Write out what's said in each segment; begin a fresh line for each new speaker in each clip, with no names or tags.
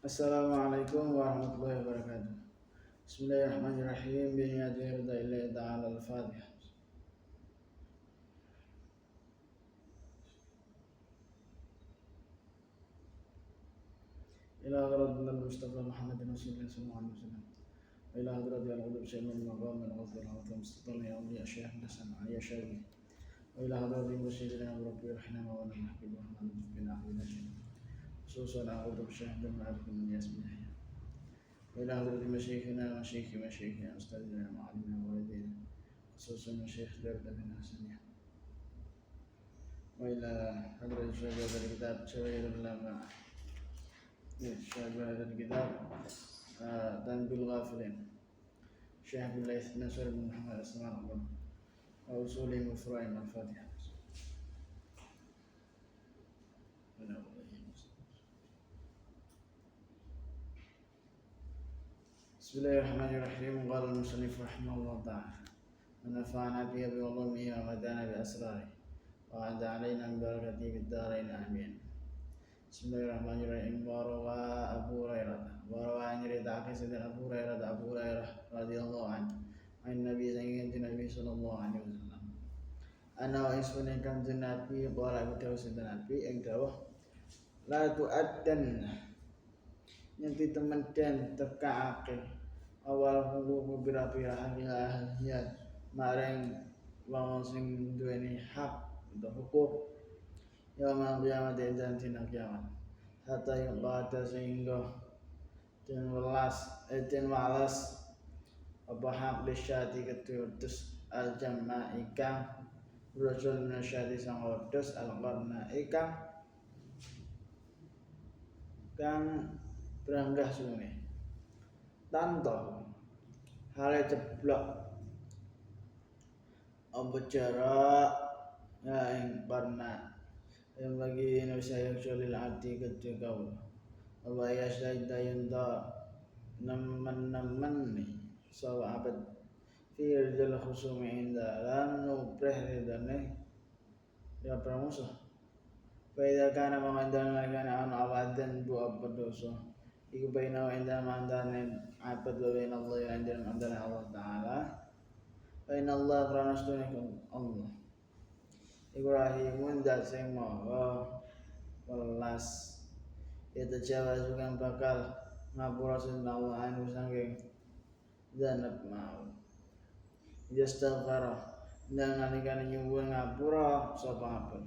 Assalamualaikum warahmatullahi wabarakatuh. Bismillahirrahmanirrahim. Bismillahirrahmanirrahim. Ta'ala al-Fatihah. Ila hadratina al-Mustafa Muhammadin Rasulullah sallallahu alaihi wasallam. Ila hadratina al-Qudus Syaikhul Maqam al-Ghafir al-Azam Sultan ya Awliya Syekh Hasan Ayah Syekh. Wa ila hadratina Sayyidina Rabbi rahimah wa nahmid wa nahmid bin ahli syekh. Khususan a'udzu bisyaikhina min ma'akum min yasmih. Wa ila hadratina Syekhina wa Syekhina Ustadzina Ma'alimina wa walidina. Khususan Syekh Darda bin Hasaniyah. وإلى حضرة شهادة الكتاب شهادة العلماء شهادة الكتاب تنبيه الغافلين شيخ عبد الله ناصر بن محمد السلام وأصولهم وفروعهم الفاتحة. بسم الله الرحمن الرحيم. قال المصنف رحمه الله تعالى ونفعنا به بعلومه ومدانا بأسراره وعد علينا من بركته في الدارين آمين. Bismillahirrahmanirrahim. Warawa Abu Hurairah. Warawa nyeritakan Sayyidina Abu Hurairah radhiyallahu anhu. An Nabi sayyidina Nabi sallallahu alaihi wasallam. Ana wa ismune kanjeng Nabi qala dawuh Sayyidina Nabi ing dawuh la tu'addan nyanti temen den tekaake awal hukum pira-pira ahliya maring wong sing duweni hak untuk hukum yaumul kiamat dan dina kiamat hatta yang pada sehingga den walas apa hak disyati ketutus al jamma ikang rajul nasyati sang wedhus al qarna ikang kang beranggah sune tanto hale ceblok apa jarak ya ing qarna yang bagi Indonesia yang solil hati ketika Allah ya syaidah yang tak nemen nih sahabat firjal khusumi indalam nupreh ridane ya pramusuh faida kana mamandang lagana an awadan bu abdoso iku baina wa inda mandane abad wa baina Allah yang dalam andana Allah taala baina Allah pranastune Allah Ibrahimun dat sing maha welas itu Jawa juga bakal ngapura sunnahu anu saking zanab mau yastaghfara dan nalikane nyuwun ngapura sapa abad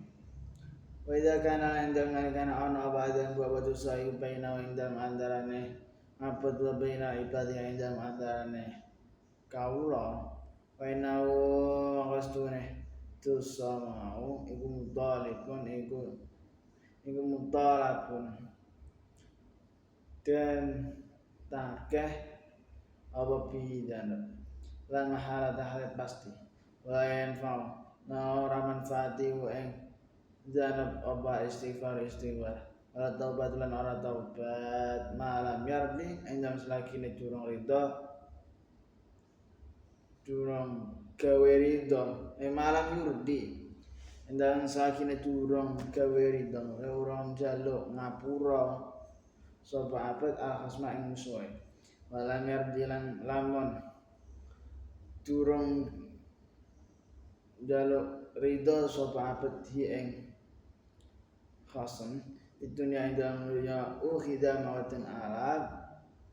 wa idza kana indal nalikane ana abadan wa dosa baina wa indal andarane abad wa baina ibadi indal andarane kaula wa inau mangkastune dosa mau iku mudhalifun iku mudhalafun dan takeh apa bidan lan mahala tahalat pasti wa yanfa na ora manfaati ing janab apa istighfar ora taubat lan ora taubat malam yardi endang selakine durung gawe ridho malam yurdi endang sakine durung gawe ridho ora njaluk ngapura sapa abad al khasma ing musuhe walam yardi lan lamun durung njaluk ridho sapa abad hi ing khasm di dunia ing dalam dunia ukhida mawatin alab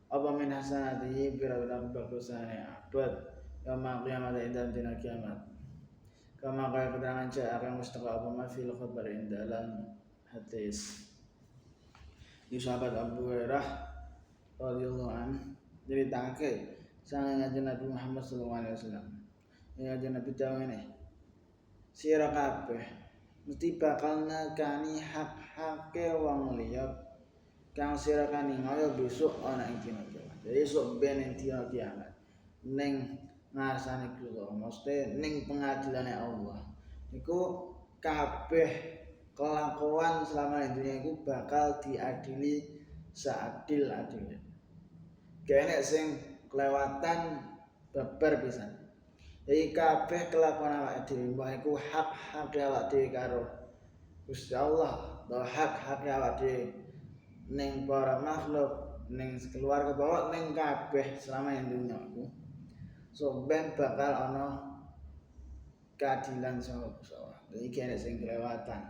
apa min hasanatihi bira-bira bagusane abad kama kiamat dan dina kiamat kama kaya keterangan akan mustaqa apa ma fil khabar dalam hadis di sahabat Abu Hurairah radhiyallahu an diritake sang kanjeng Nabi Muhammad sallallahu alaihi wasallam ya kanjeng Nabi dawuh ngene sira kabeh mesti bakal nakani hak-hake wong liya kang sira kani ngoyo besok ana ing dina kiamat jadi esuk ben ing dina kiamat ning ngarsane kula mesti ning pengadilane Allah niku kabeh kelakuan selama di dunia iku bakal diadili seadil-adilnya kene sing kelewatan babar pisan jadi kabeh kelakuan awake dhewe mbah iku hak-hak awake dhewe karo Gusti Allah bahwa hak-hak awake dhewe ning para makhluk, ning keluarga bawah, ning kabeh selama ing dunya iku. So ben bakal ana keadilan saka Gusti Allah. Iki enek sing kelewatan.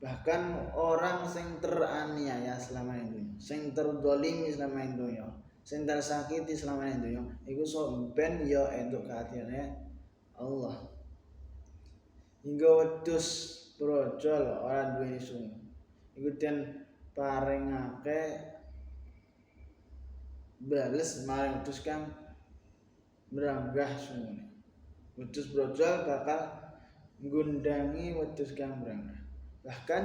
Bahkan orang sing teraniaya selama ing dunya, sing terdolimi selama ing dunya, sing tersakiti selama ing dunya, iku so ben ya entuk keadilannya Allah. Hingga wedhus brojol ora duweni sungu. Iku den paringake bales maring wedhus kang mranggah sungune. Wedhus brojol bakal nggundangi wedhus kang mranggah. Bahkan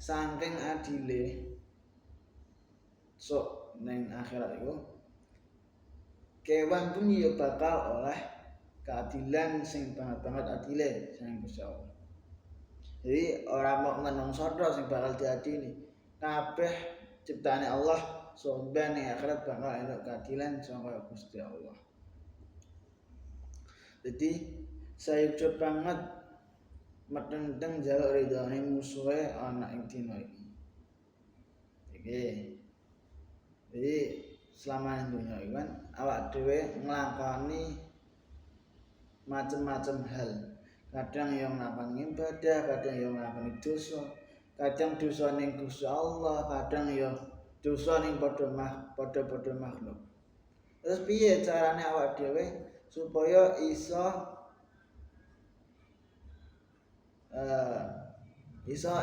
saking adile sok ning akhirat iku kewan pun ya bakal oleh keadilan sing banget adile sing Gusti Allah. Jadi ora mok menungso tok sing bakal diadili. Kabeh ciptaane Allah sampeyan ning akhirat bakal entuk keadilan saka Gusti Allah. Jadi sayup banget meteng-teng jaluk ridhone musuhe ana ing dina iki. Jadi selama ing dunya iki kan awak dhewe nglakoni macam-macam hal. Kadang yang nglakoni ibadah, kadang yang nglakoni dosa, kadang dosa ning Gusti Allah, kadang ya dosa ning padha makhluk. Terus piye carane awak dhewe supaya iso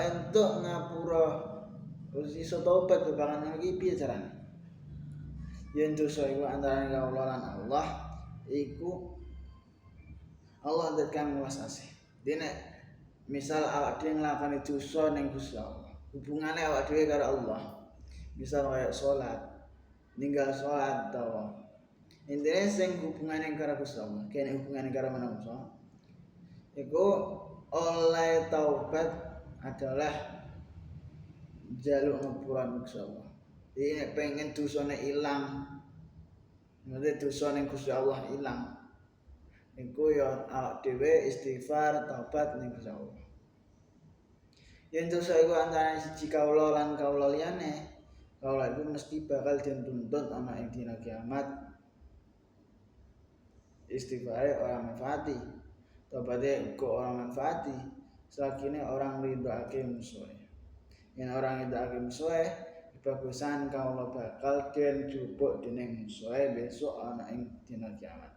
entuk ngapura, terus iso tobat bebakan iki piye carane? Yen dosa iku antarané kawula lan Allah, iku Allah zat kang welas asih. Dene misal awak dhewe nglakoni dosa ning Gusti Allah, hubungane awak dhewe karo Allah. Misal kaya salat, ninggal salat atau intine sing hubungane karo Gusti Allah, kene hubungane karo manungsa. Iku oleh taubat adalah jaluk ngapuran Gusti Allah. Jadi pengen dosane ilang, nanti dosa ning Gusti Allah ilang. Iku ya awak dhewe istighfar taubat ning Gusti Allah. Yen dosa iku antarané siji kawula lan kawula liyane, kawula iku mesti bakal dituntut ana ing dina kiamat. Istighfare ora manfaati, taubate uga ora manfaati, sakine orang ridhoake musuhe. Yen orang ridhoake musuhe, bagusan kawula bakal den jupuk dening musuhe besok ana ing dina kiamat.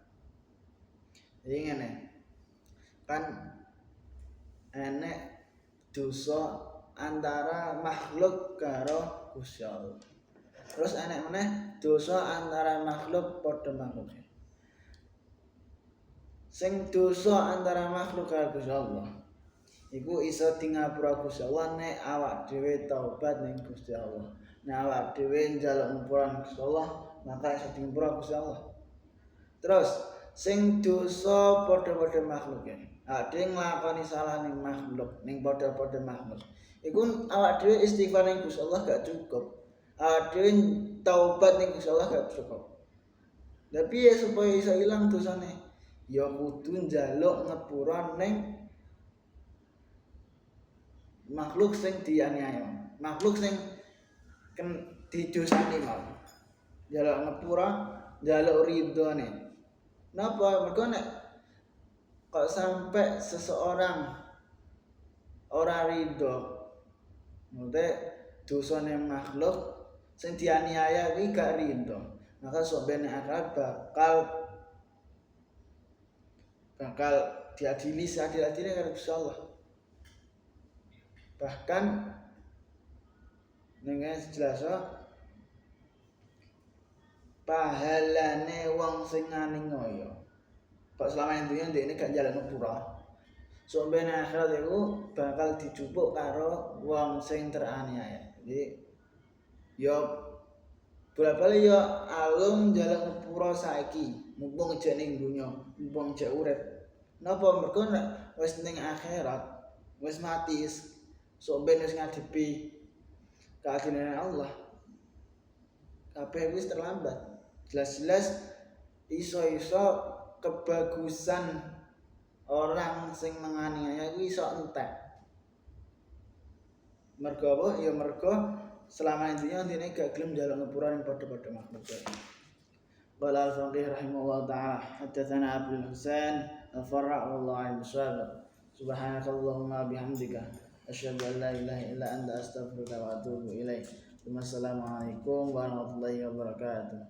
Jadi ngene, kan enek dosa antara makhluk karo Gusti Allah. Terus enek meneh dosa antara makhluk padha makhluk. Sing dosa antara makhluk karo Gusti Allah iku iso dingapura Gusti Allah nek awak dhewe taubat ning Gusti Allah. Nek awak dhewe njaluk ngapuran Gusti Allah, maka iso dingapura Gusti Allah. Terus sing dosa padha-padha makhluk ya. Awak dhewe nglakoni salah ning makhluk, ning padha-padha makhluk. Iku awak dhewe istighfar ning Gusti Allah gak cukup. Awak dhewe taubat ning Gusti Allah gak cukup. Lah piye supaya iso ilang dosane? Ya kudu njaluk ngepura ning makhluk sing dianiaya, makhluk sing didosani mau. Njaluk ngepura, njaluk ridhone. Napa? Mergo nek kok sampai seseorang ora ridho, maksudnya dosane makhluk sing dianiaya iki gak ridho, maka sampeyan akhirat bakal diadili seadil-adile karo Gusti Allah. Bahkan ning jelas pahalane wong sing nganiaya kok selama intinya ndekne gak njaluk ngepura. Sampeyan akhirat iku bakal dijupuk karo wong sing teraniaya. Jadi ya bola-bali ya alung njaluk ngepura saiki, mumpung jek ning donya, mumpung jek urip. Napa mergo nek wis ning akhirat, wis mati, sampeyan wis ngadepi keadilan Allah. Kabeh wis terlambat. Jelas-jelas iso-iso kebagusan orang sing menganiaya iku iso entek. Mergo apa? Ya mergo selama intinya gak gelem njaluk ngepura ning padha-padha makhluk. Qala al-faqih rahimahullah ta'ala haddatsana Abdul Husain al-Farra wallahu a'lam bishawab. Subhanakallahumma bihamdika asyhadu an la ilaha illa anta astaghfiruka wa atubu ilaik. Wassalamualaikum warahmatullahi wabarakatuh.